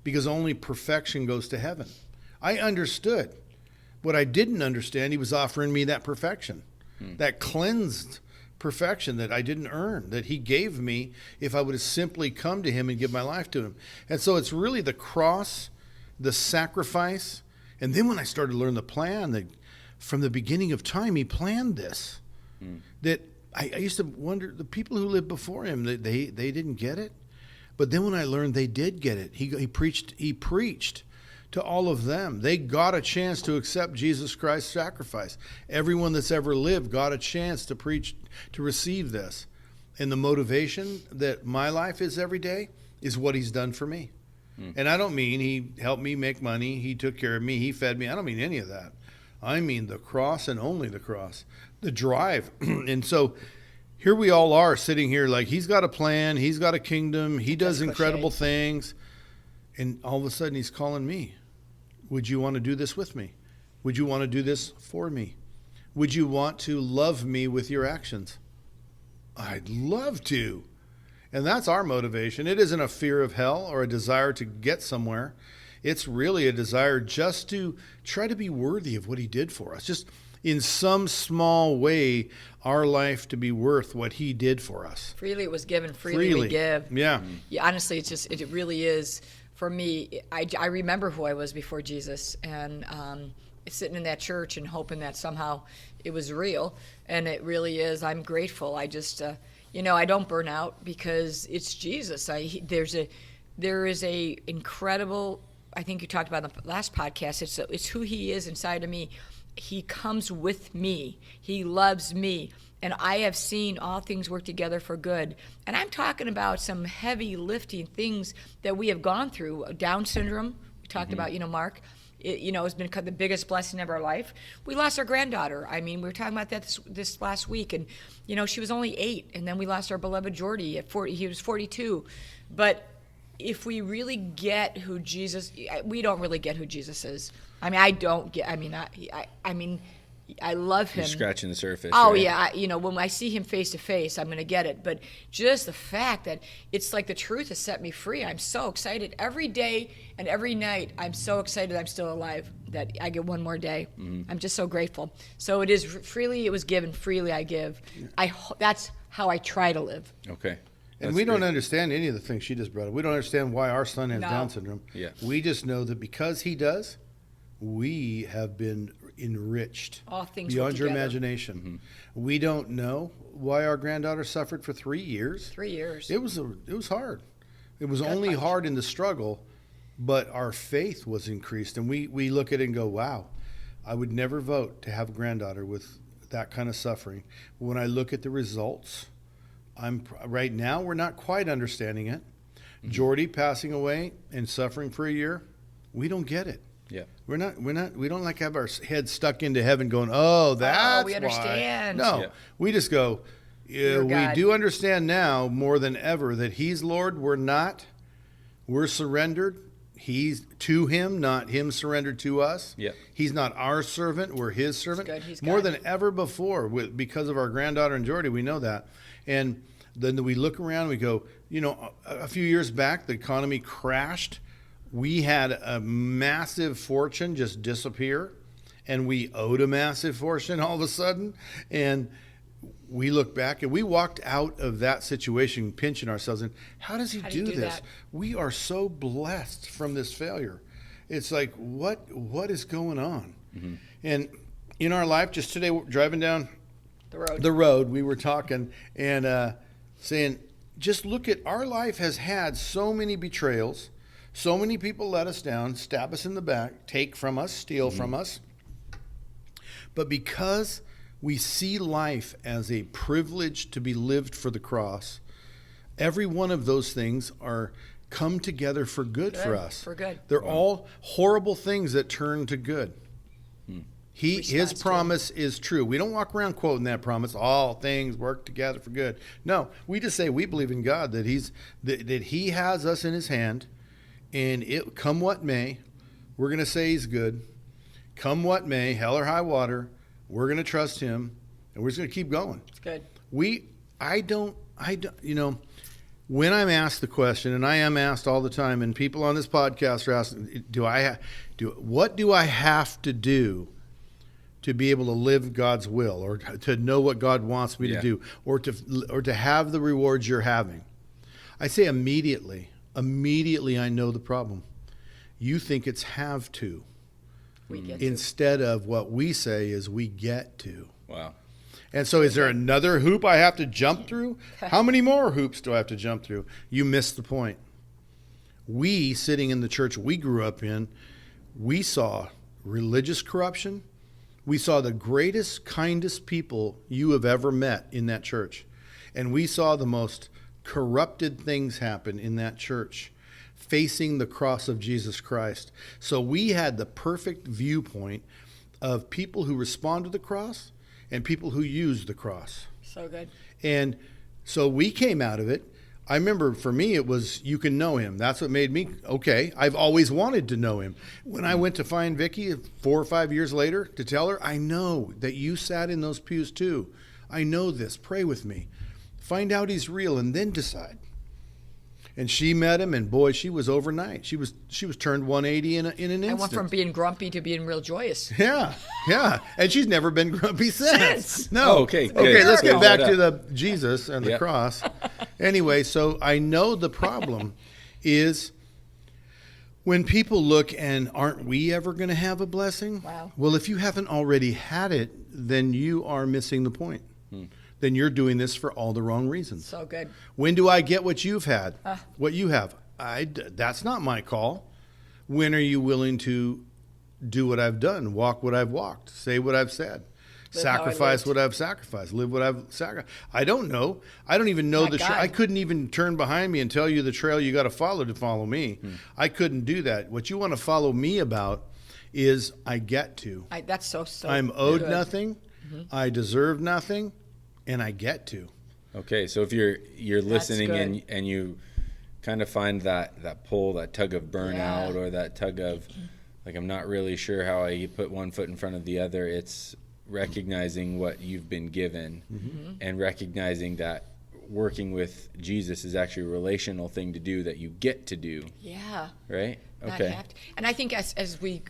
because only perfection goes to heaven. I understood. What I didn't understand, he was offering me that perfection, that cleansed perfection that I didn't earn, that he gave me if I would have simply come to him and give my life to him. And so it's really the cross, the sacrifice, and then when I started to learn the plan, that from the beginning of time, he planned this. That I used to wonder, the people who lived before him, they didn't get it. But then when I learned they did get it, he preached to all of them. They got a chance to accept Jesus Christ's sacrifice. Everyone that's ever lived got a chance to preach, to receive this. And the motivation that my life is every day is what he's done for me. And I don't mean he helped me make money, he took care of me, he fed me. I don't mean any of that. I mean the cross and only the cross, the drive. And so here we all are sitting here like he's got a plan, he's got a kingdom, he does incredible things. And all of a sudden he's calling me. Would you want to do this with me? Would you want to do this for me? Would you want to love me with your actions? I'd love to. And that's our motivation. It isn't a fear of hell or a desire to get somewhere. It's really a desire just to try to be worthy of what he did for us. Just in some small way, our life to be worth what he did for us.
Freely it was given, freely we give.
Yeah.
Honestly, it really is. For me, I remember who I was before Jesus, and sitting in that church and hoping that somehow it was real, and it really is. I'm grateful. I just, I don't burn out because it's Jesus. There is a incredible. I think you talked about in the last podcast. It's who he is inside of me. He comes with me. He loves me. And I have seen all things work together for good. And I'm talking about some heavy lifting things that we have gone through. Down syndrome, we talked about, Mark. It's been the biggest blessing of our life. We lost our granddaughter. I mean, we were talking about that this last week. And, she was only 8. And then we lost our beloved Jordy at 40. He was 42. But if we really get who Jesus, we don't really get who Jesus is. I mean, I don't get, I love him.
You're scratching the surface.
Oh,
right?
yeah. When I see him face to face, I'm going to get it. But just the fact that it's like the truth has set me free. I'm so excited. Every day and every night, I'm so excited I'm still alive, that I get one more day. I'm just so grateful. So it is freely it was given, freely I give. That's how I try to live.
Okay.
And we don't understand any of the things she just brought up. We don't understand why our son has Down syndrome.
Yeah.
We just know that because he does, we have been enriched beyond your imagination. We don't know why our granddaughter suffered for 3 years.
3 years.
It was hard. It was only hard in the struggle, but our faith was increased. And we look at it and go, wow, I would never vote to have a granddaughter with that kind of suffering. When I look at the results, right now we're not quite understanding it. Mm-hmm. Jordy passing away and suffering for a year, we don't get it.
Yeah,
we don't like have our heads stuck into heaven going, oh, that's
we understand.
Why. No, we just go, we do understand now more than ever that he's Lord, we're not. We're surrendered. He's to him, not him surrendered to us.
Yep.
He's not our servant, we're his servant.
He's
more than ever before, because of our granddaughter and Jordy, we know that. And then we look around, we go, a few years back, the economy crashed. We had a massive fortune just disappear, and we owed a massive fortune all of a sudden. And we look back and we walked out of that situation pinching ourselves. And how does he do this? That? We are so blessed from this failure. It's like, what is going on? Mm-hmm. And in our life, just today, driving down the road, we were talking and saying, just look at our life has had so many betrayals. So many people let us down, stab us in the back, take from us, steal from us. But because we see life as a privilege to be lived for the cross, every one of those things are come together for good for us.
For good.
They're all horrible things that turn to good. His promise is true. We don't walk around quoting that promise, all things work together for good. No, we just say we believe in God, that he has us in his hand. And come what may, we're going to say he's good. Come what may, hell or high water, we're going to trust him, and we're just going to keep going.
It's good.
I don't, when I'm asked the question, and I am asked all the time, and people on this podcast are asking, what do I have to do to be able to live God's will, or to know what God wants me to do, or to have the rewards you're having? I say immediately I know the problem. You think it's have to. Instead of what we say is we get to.
Wow.
And so is there another hoop I have to jump through? How many more hoops do I have to jump through? You missed the point. We, sitting in the church we grew up in, we saw religious corruption. We saw the greatest, kindest people you have ever met in that church. And we saw the most corrupted things happen in that church, facing the cross of Jesus Christ. So we had the perfect viewpoint of people who respond to the cross and people who use the cross.
So good.
And so we came out of it. I remember for me, it was, you can know him. That's what made me, okay, I've always wanted to know him. When I went to find Vicki 4 or 5 years later to tell her, I know that you sat in those pews too. I know this. Pray with me. Find out he's real, and then decide. And she met him, and boy, she was overnight. She was turned 180 in an instant.
I went from being grumpy to being real joyous.
Yeah, and she's never been grumpy since. No.
Oh, okay.
Let's get back to the Jesus and the cross. Anyway, so I know the problem is when people look and aren't we ever going to have a blessing?
Wow.
Well, if you haven't already had it, then you are missing the point. Then you're doing this for all the wrong reasons.
So good.
When do I get what you've had? What you have? That's not my call. When are you willing to do what I've done, walk what I've walked, say what I've said, sacrifice what I've sacrificed, live what I've sacrificed? I don't know. I don't even know the trail. I couldn't even turn behind me and tell you the trail you got to follow me. I couldn't do that. What you want to follow me about is I get to.
That's so
I'm owed nothing. I deserve nothing. And I get to.
Okay, so if you're listening and you kind of find that pull, that tug of burnout, or that tug of, like, I'm not really sure how I put one foot in front of the other, it's recognizing what you've been given and recognizing that working with Jesus is actually a relational thing to do that you get to do.
Yeah.
Right? Okay.
And I think as we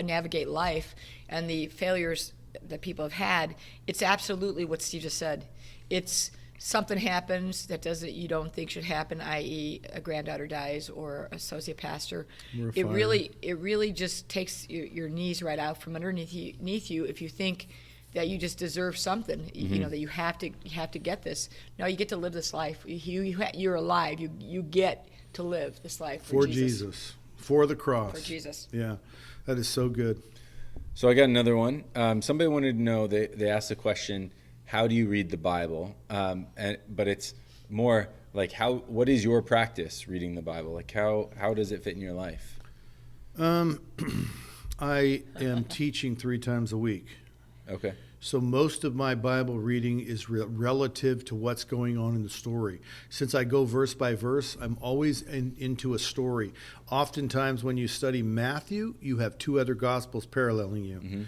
navigate life and the failures that people have had, it's absolutely what Steve just said. It's something happens that you don't think should happen, i.e. a granddaughter dies or associate pastor. It really just takes your knees right out from underneath you if you think that you just deserve something, that you have to get this. No, you get to live this life. You're alive. You get to live this life for
Jesus. For the cross.
For Jesus.
Yeah, that is so good.
So I got another one. Somebody wanted to know, they asked the question, how do you read the Bible? But it's more like, what is your practice reading the Bible? Like, how does it fit in your life?
I am teaching 3 times a week.
Okay.
So most of my Bible reading is relative to what's going on in the story. Since I go verse by verse, I'm always into a story. Oftentimes when you study Matthew, you have 2 other Gospels paralleling you.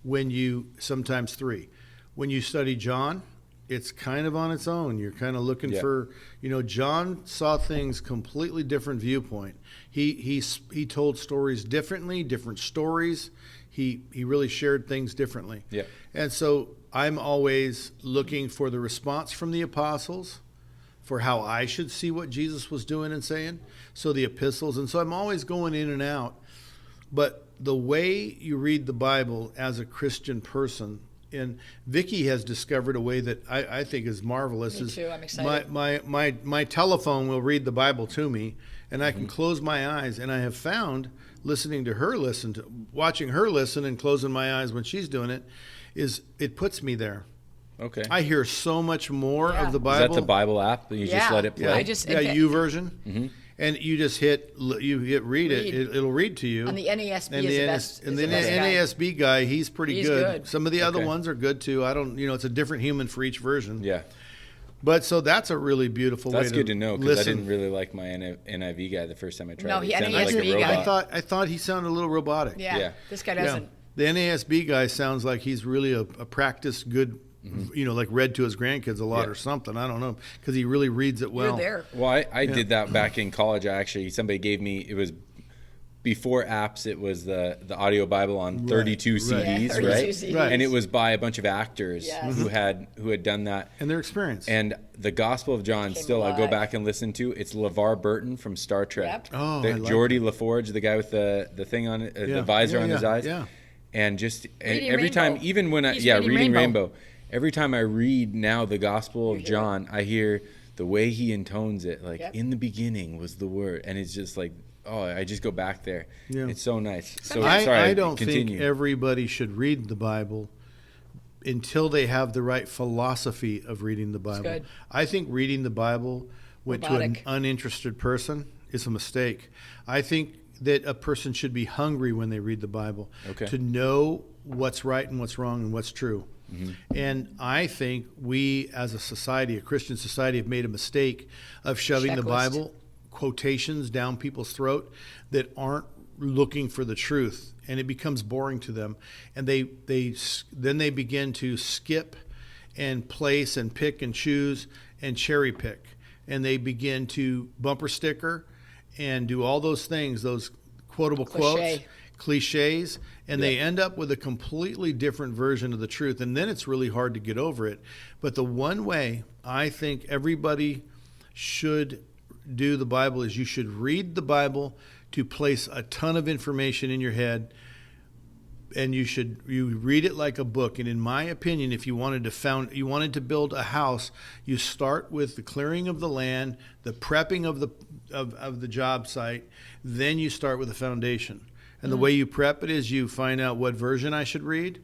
Mm-hmm. Sometimes 3. When you study John, it's kind of on its own. You're kind of looking for, John saw things completely different viewpoint. He told stories differently, different stories. He really shared things differently.
Yeah.
And so I'm always looking for the response from the apostles, for how I should see what Jesus was doing and saying. So the epistles. And so I'm always going in and out. But the way you read the Bible as a Christian person, and Vicki has discovered a way that I think is marvelous.
Me too. I'm excited.
My telephone will read the Bible to me, and I can close my eyes. And I have found, watching her listen and closing my eyes when she's doing it, it puts me there.
Okay.
I hear so much more of the Bible.
Is that the Bible app that you just let it play?
YouVersion. Mm-hmm. And you just hit read. It'll read to you.
And the NASB is the best.
And the NASB guy, he's pretty good. Some of the other ones are good too. It's a different human for each version.
Yeah.
But so that's a really beautiful way to listen.
That's good to know, because I didn't really like my NIV guy the first time I tried.
No,
it.
he
sounded
NASB
like a robot.
guy.
I thought he sounded a little robotic.
Yeah. This guy doesn't.
Yeah. The NASB guy sounds like he's really a practiced good. Mm-hmm. Like read to his grandkids a lot or something. I don't know, because he really reads it well.
You're there.
Well, I did that back in college. Somebody gave me, it was before apps, it was the audio Bible on 32 CDs,
yeah, 32
right?
CDs.
And it was by a bunch of actors who had done that.
And their experience.
And the Gospel of John, I go back and listen to. It's LeVar Burton from Star Trek.
Yep.
Oh,
Geordie LaForge, the guy with the thing on it, the visor on his eyes.
Yeah.
And just every
Rainbow.
time, even when reading Rainbow. Every time I read now the Gospel of John, I hear the way he intones it, like in the beginning was the Word, and it's just like, I just go back there. Yeah. It's so nice. So
I don't think everybody should read the Bible until they have the right philosophy of reading the Bible.
Good.
I think reading the Bible to an uninterested person is a mistake. I think that a person should be hungry when they read the Bible to know what's right and what's wrong and what's true. Mm-hmm. And I think we as a society, a Christian society, have made a mistake of shoving the Bible quotations down people's throat that aren't looking for the truth, and it becomes boring to them. And then they begin to skip and place and pick and choose and cherry pick, and they begin to bumper sticker and do all those things, those quotable quotes, cliches, and they end up with a completely different version of the truth. And then it's really hard to get over it. But the one way I think everybody should do the Bible is you should read the Bible to place a ton of information in your head, and you read it like a book. And in my opinion, if you wanted to build a house, you start with the clearing of the land, the prepping of the job site, then you start with the foundation. And the way you prep it is you find out what version I should read,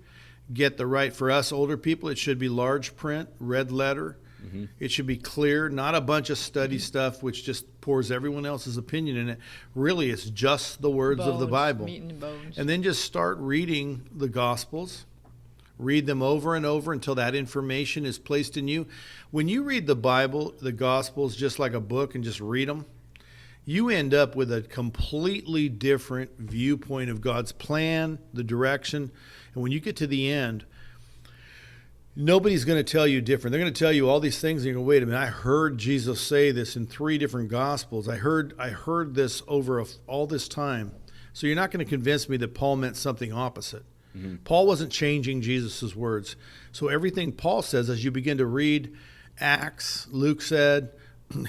get the right, for us older people, it should be large print, red letter. Mm-hmm. It should be clear, not a bunch of study stuff which just pours everyone else's opinion in it. Really, it's just the words of the Bible.
Meat and bones.
And then just start reading the Gospels. Read them over and over until that information is placed in you. When you read the Bible, the Gospels, just like a book and just read them, you end up with a completely different viewpoint of God's plan, the direction. And when you get to the end, nobody's going to tell you different. They're going to tell you all these things, and you're going to wait a minute. I heard Jesus say this in 3 different Gospels. I heard this over all this time. So you're not going to convince me that Paul meant something opposite. Mm-hmm. Paul wasn't changing Jesus' words. So everything Paul says, as you begin to read Acts, Luke said,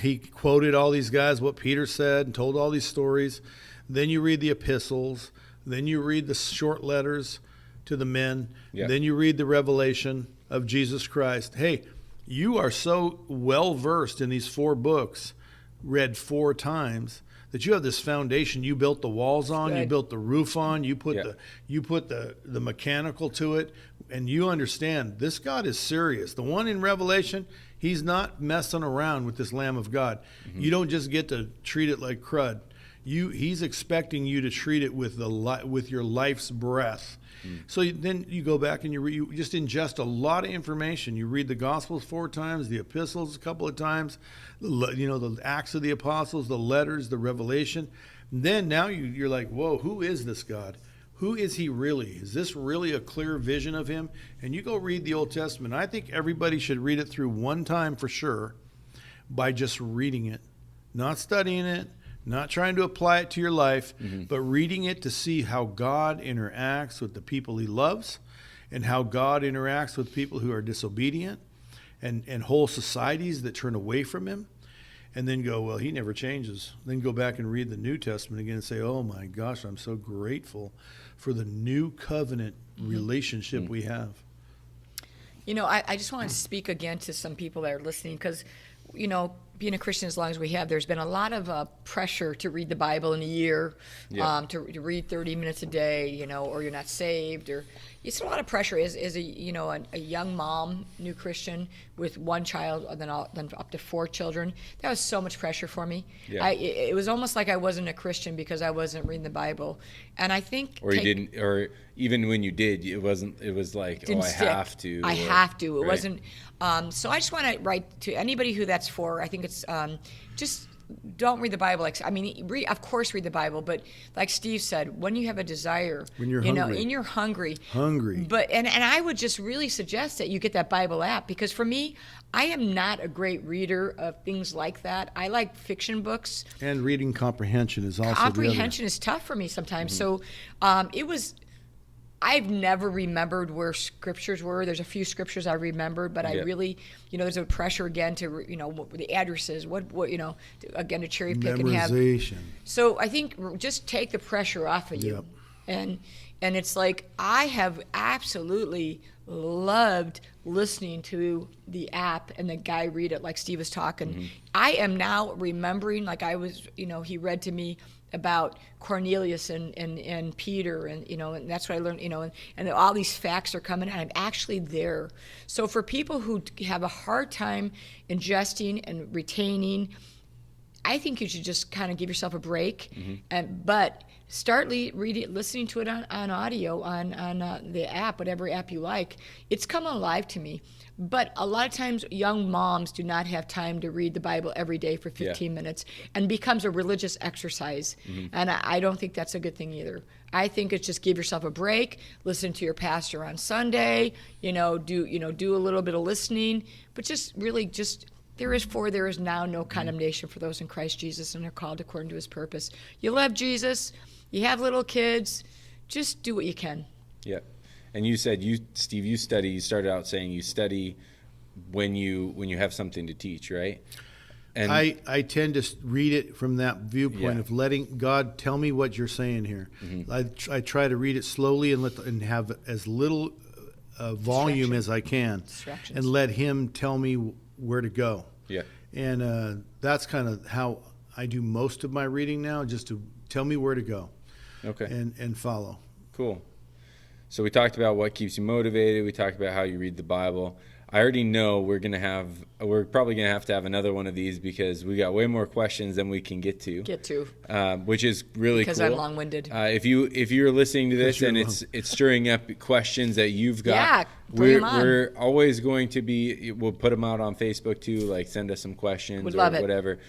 he quoted all these guys, what Peter said, and told all these stories. Then you read the epistles. Then you read the short letters to the men. Yeah. Then you read the revelation of Jesus Christ. Hey, you are so well versed in these 4 books, read 4 times, that you have this foundation you built the walls on, you built the roof on, you put the mechanical to it, and you understand this God is serious. The one in Revelation, he's not messing around with this Lamb of God. Mm-hmm. You don't just get to treat it like crud. He's expecting you to treat it with your life's breath. So then you go back and you just ingest a lot of information. You read the Gospels 4 times, the epistles a couple of times, the Acts of the Apostles, the letters, the Revelation. And then now you're like, whoa, who is this God? Who is he really? Is this really a clear vision of him? And you go read the Old Testament. I think everybody should read it through one time for sure by just reading it, not studying it, not trying to apply it to your life, but reading it to see how God interacts with the people he loves and how God interacts with people who are disobedient and whole societies that turn away from him. And then go, well, he never changes. Then go back and read the New Testament again and say, oh my gosh, I'm so grateful for the new covenant relationship we have.
I just want to speak again to some people that are listening because, being a Christian as long as we have, there's been a lot of pressure to read the Bible in a year, to read 30 minutes a day, or you're not saved, or it's a lot of pressure. As a young mom, new Christian with one child, then up to 4 children, that was so much pressure for me. Yeah. It was almost like I wasn't a Christian because I wasn't reading the Bible, and I think
or even when you did, it wasn't. It was like, I have to.
I have to. It wasn't. So I just want to write to anybody who that's for. I think it's just don't read the Bible. Of course, read the Bible, but like Steve said, when you have a desire,
when you're hungry,
and you're hungry.
But
and I would just really suggest that you get that Bible app because for me, I am not a great reader of things like that. I like fiction books.
And reading comprehension is also
comprehension is tough for me sometimes. So it was. I've never remembered where scriptures were. There's a few scriptures I remembered, but I really, there's a pressure again to, the addresses, again to cherry pick and have. So I think just take the pressure off of you. Yep. And it's like I have absolutely loved listening to the app and the guy read it like Steve was talking. I am now remembering, like I was, he read to me about Cornelius and Peter and that's what I learned, and all these facts are coming and I'm actually there. So for people who have a hard time ingesting and retaining, I think you should just kind of give yourself a break, but start listening to it on audio on the app, whatever app you like. It's come alive to me. But a lot of times young moms do not have time to read the Bible every day for 15 minutes and becomes a religious exercise. And I don't think that's a good thing either. I think it's just give yourself a break, listen to your pastor on Sunday, do a little bit of listening, but just really there is now no condemnation for those in Christ Jesus, and they're called according to his purpose. You love Jesus, you have little kids, just do what you can.
Yeah. And you said, Steve, you started out saying you study when you have something to teach, right? And
I tend to read it from that viewpoint of letting God tell me what you're saying here. I try to read it slowly and have as little volume as I can, and let him tell me where to go.
Yeah.
And that's kind of how I do most of my reading now, just to tell me where to go.
Okay.
And follow.
Cool. So we talked about what keeps you motivated. We talked about how you read the Bible. I already know we're probably gonna have to have another one of these because we got way more questions than we can get to. Which is really
because
cool.
I'm long-winded.
If you're listening to this and it's stirring up questions that you've got, we're always going to be. We'll put them out on Facebook too. Like send us some questions or whatever.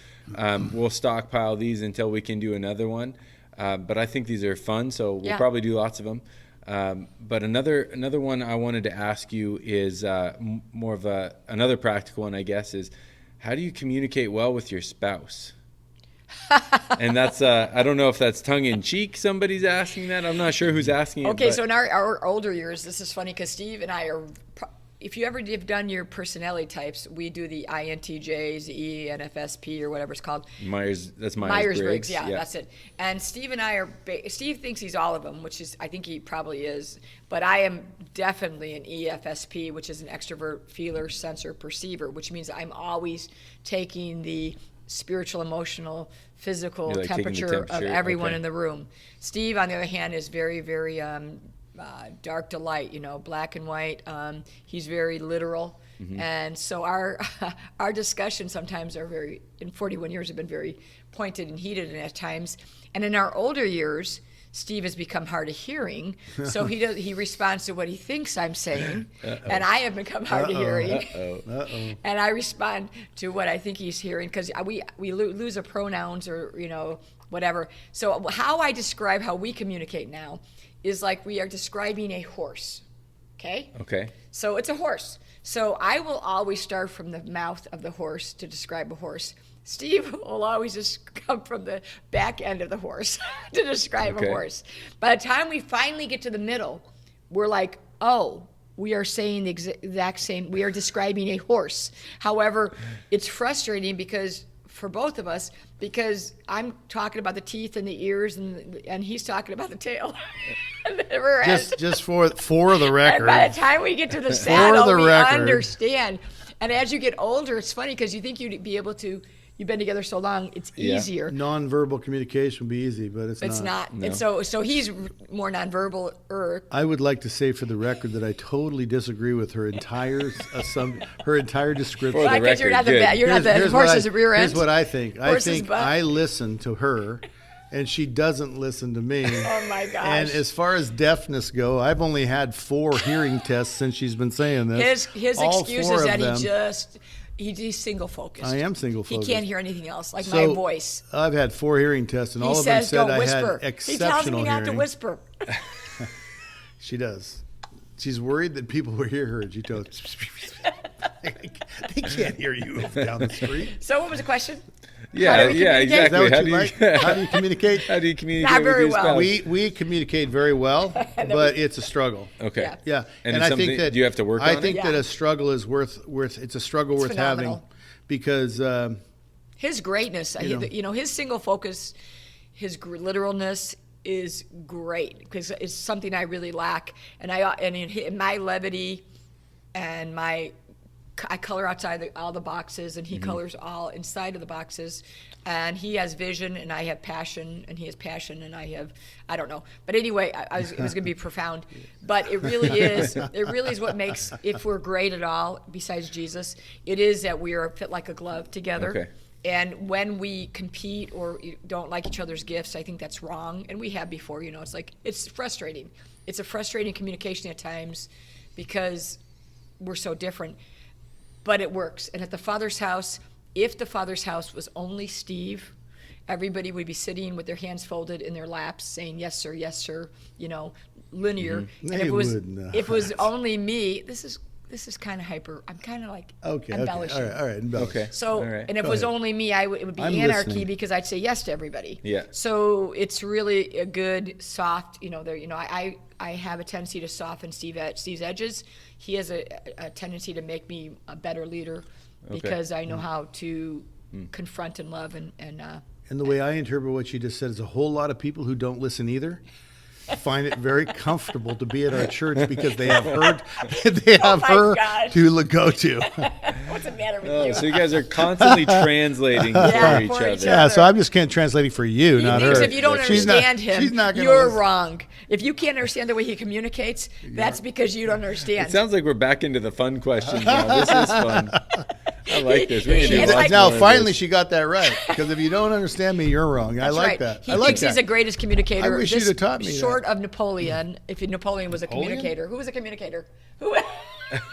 We'll stockpile these until we can do another one. But I think these are fun, so we'll probably do lots of them. But another one I wanted to ask you is more of another practical one, I guess, is how do you communicate well with your spouse? And that's I don't know if that's tongue in cheek. Somebody's asking that. I'm not sure who's asking it.
Okay, so in our older years, this is funny because Steve and I are. If you ever have done your personality types, we do the INTJs, the ENFSP, or whatever it's called. Myers-Briggs. Yeah, that's it. And Steve and I Steve thinks he's all of them, which is, I think he probably is. But I am definitely an EFSP, which is an extrovert, feeler, sensor, perceiver, which means I'm always taking the spiritual, emotional, physical temperature of everyone in the room. Steve, on the other hand, is very, very dark to light, black and white. He's very literal. Mm-hmm. And so our discussions sometimes are in 41 years, have been very pointed and heated and at times. And in our older years, Steve has become hard of hearing, so he responds to what he thinks I'm saying, and I have become hard of hearing, and I respond to what I think he's hearing, because we lose our pronouns or whatever. So how I describe how we communicate now is like we are describing a horse, okay?
Okay.
So it's a horse. So I will always start from the mouth of the horse to describe a horse. Steve will always just come from the back end of the horse to describe a horse. By the time we finally get to the middle, we're like, oh, we are saying the exact same, we are describing a horse. However, it's frustrating for both of us, because I'm talking about the teeth and the ears, and he's talking about the tail.
just for the record.
And by the time we get to the saddle, we understand. And as you get older, it's funny because you think you'd be able to. You've been together so long, it's easier.
Nonverbal communication would be ezy, but it's not.
No. And so he's more nonverbal.
I would like to say for the record that I totally disagree with her entire description.
Well, because you're not the horse's rear end.
Here's what I think. I think I listen to her, and she doesn't listen to me.
Oh my gosh!
And as far as deafness go, I've only had 4 hearing tests since she's been saying this.
His excuse is that he's single focused.
I am single focused.
He can't hear anything else, like my voice.
I've had 4 hearing tests, and all of them said I had exceptional hearing. He tells me
not to whisper.
She does. She's worried that people will hear her, and she goes, they can't hear you down the street.
So what was the question?
Yeah, exactly.
How do you communicate?
How do you communicate
Not very
with your
well.
spouse?
We communicate very well, but it's a struggle.
Okay.
Yeah.
And I think that, do you have to work on it?
I think that a struggle is worth it's a struggle worth having, because
his greatness, his single focus, his literalness is great, because it's something I really lack, and in my levity and I color outside all the boxes, and he colors all inside of the boxes. And he has vision, and I have passion, and he has passion, and I don't know. But anyway, it was going to be profound. But it really is what makes, if we're great at all, besides Jesus, it is that we are fit like a glove together.
Okay.
And when we compete or don't like each other's gifts, I think that's wrong. And we have before, it's frustrating. It's a frustrating communication at times, because we're so different. But it works. And at the Father's house, if the Father's house was only Steve, everybody would be sitting with their hands folded in their laps saying, yes, sir, linear.
Mm-hmm.
And if it was only me, this is kind of hyper. I'm kind of like embellishing.
Okay. All right. Embellish.
Okay.
So,
right.
And if it was only me, it would be anarchy, listening, because I'd say yes to everybody.
Yeah.
So it's really a good, soft, I have a tendency to soften Steve's edges. He has a tendency to make me a better leader, because I know how to confront and love and
the way I interpret what she just said is a whole lot of people who don't listen either find it very comfortable to be at our church, because they have her to go to.
What's the matter with you?
So you guys are constantly translating for each other.
Yeah, so I'm just translating for you, not her.
If you don't understand him, you're wrong. If you can't understand the way he communicates, that's because you don't understand.
It sounds like we're back into the fun questions now. This is fun. I like this. We need to do
now, finally, she got that right. Because if you don't understand me, you're wrong. I like that.
He thinks he's the greatest communicator.
I wish you'd have taught me
short of Napoleon. If Napoleon was a communicator. Who was a communicator? Who?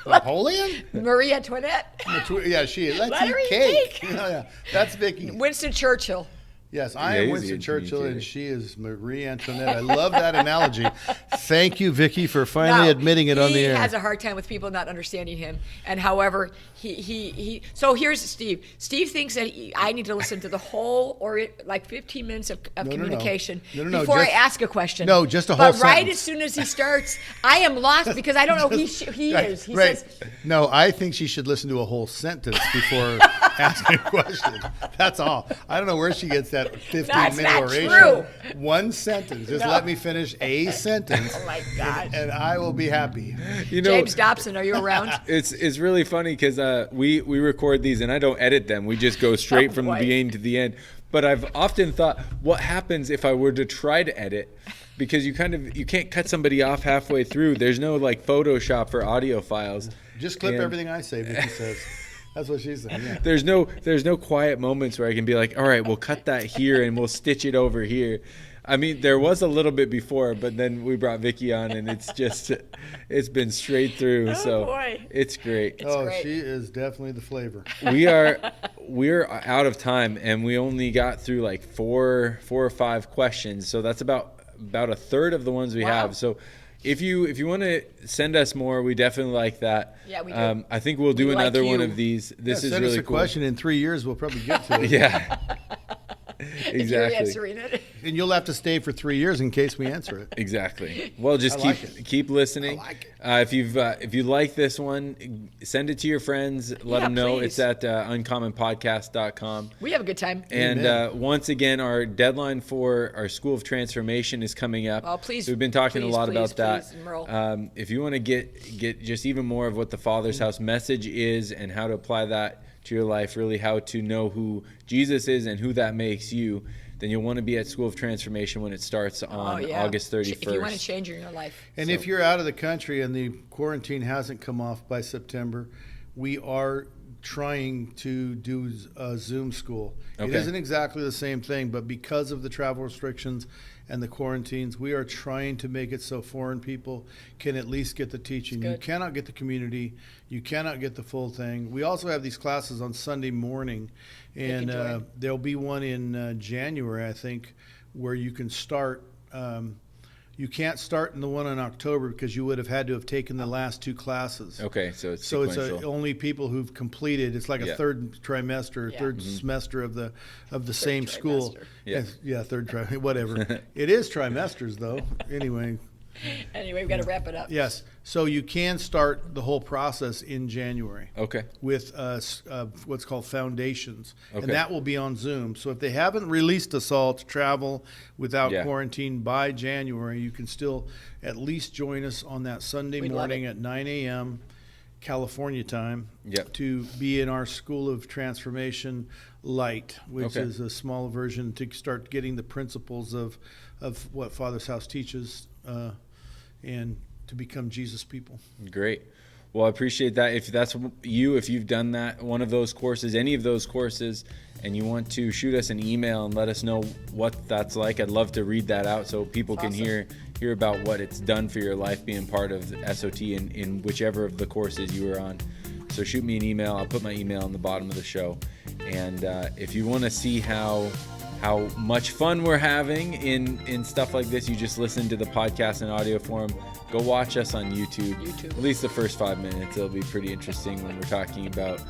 Napoleon?
Marie Antoinette.
Yeah, she is. Let's eat cake. Yeah. That's Vicki.
Winston Churchill.
Yes, I am Winston Churchill, and she is Marie Antoinette. I love that analogy. Thank you, Vicki, for finally admitting it on the air.
He has a hard time with people not understanding him. And however, so here's Steve. Steve thinks that I need to listen to the whole, or like 15 minutes of communication before I ask a question.
No, just a whole sentence.
But right as soon as he starts, I am lost, because I don't know who he is. He says,
no, I think she should listen to a whole sentence before asking a question. That's all. I don't know where she gets that 15-minute oration.
True.
One sentence. Just let me finish a sentence,
Oh my gosh.
And I will be happy.
James Dobson, are you around?
It's really funny because we record these and I don't edit them. We just go straight from the beginning to the end. But I've often thought, what happens if I were to try to edit? Because you can't cut somebody off halfway through. There's no like Photoshop for audio files.
Just clip everything I say, Vicki says. That's what she said. Yeah.
There's no quiet moments where I can be like, all right, we'll cut that here and we'll stitch it over here. I mean, there was a little bit before, but then we brought Vicki on, and it's been straight through.
Oh,
so
boy.
It's great.
Great.
She is definitely the flavor.
We're out of time, and we only got through like four or five questions. So that's about a third of the ones we have. So if you want to send us more, we definitely like that.
Yeah, we do.
I think we'll do another one of these. This is
send
really
us a
cool.
question in 3 years. We'll probably get to it.
Yeah. Exactly.
If you're answering it.
And you'll have to stay for 3 years in case we answer it.
Exactly. Well, just keep listening.
I like it.
If you like this one, send it to your friends. Let them know.
Please.
It's at uncommonpodcast.com.
We have a good time.
And once again, our deadline for our School of Transformation is coming up.
Oh, please.
So we've been talking a lot about that.
Please, Merle.
If you want to get just even more of what the Father's House message is and how to apply that to your life, really how to know who Jesus is and who that makes you, then you'll want to be at School of Transformation when it starts on August 31st.
If you want to change in your life.
And if you're out of the country and the quarantine hasn't come off by September, we are trying to do a Zoom school.
Okay.
It isn't exactly the same thing, but because of the travel restrictions and the quarantines, we are trying to make it so foreign people can at least get the teaching. You cannot get the community. You cannot get the full thing. We also have these classes on Sunday morning, and there'll be one in January, I think, where you can start. You can't start in the one in October because you would have had to have taken the last two classes.
Okay, so it's
only people who've completed. It's like a third trimester, third semester of the same school.
Yeah,
third trimester, whatever. It is trimesters though.
Anyway, we've got to wrap it up.
Yes, so you can start the whole process in January.
Okay.
With what's called foundations, and that will be on Zoom. So if they haven't released us all to travel without quarantine by January, you can still at least join us on that Sunday morning at 9 a.m. California time to be in our School of Transformation Light, which is a small version to start getting the principles of what Father's House teaches and to become Jesus people.
Great. Well, I appreciate that. If that's you, if you've done that, one of those courses, any of those courses, and you want to shoot us an email and let us know what that's like, I'd love to read that out so people can hear about what it's done for your life being part of SOT in whichever of the courses you were on. So shoot me an email. I'll put my email in the bottom of the show. And if you want to see how much fun we're having in stuff like this, you just listen to the podcast in audio form. Go watch us on YouTube. At least the first 5 minutes. It'll be pretty interesting when we're talking about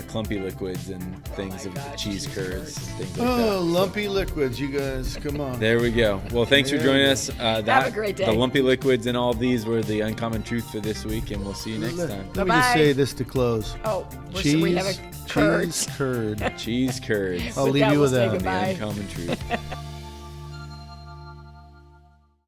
clumpy liquids and things cheese curds and things like that.
Oh, lumpy liquids, you guys. Come on.
There we go. Well, thanks for joining us.
Have a great day.
The lumpy liquids and all these were the uncommon truth for this week, and we'll see you next time.
Let me just say this to close.
Oh,
cheese,
we have a curd.
Cheese curd.
Cheese curds.
I'll leave you with that.
The uncommon truth.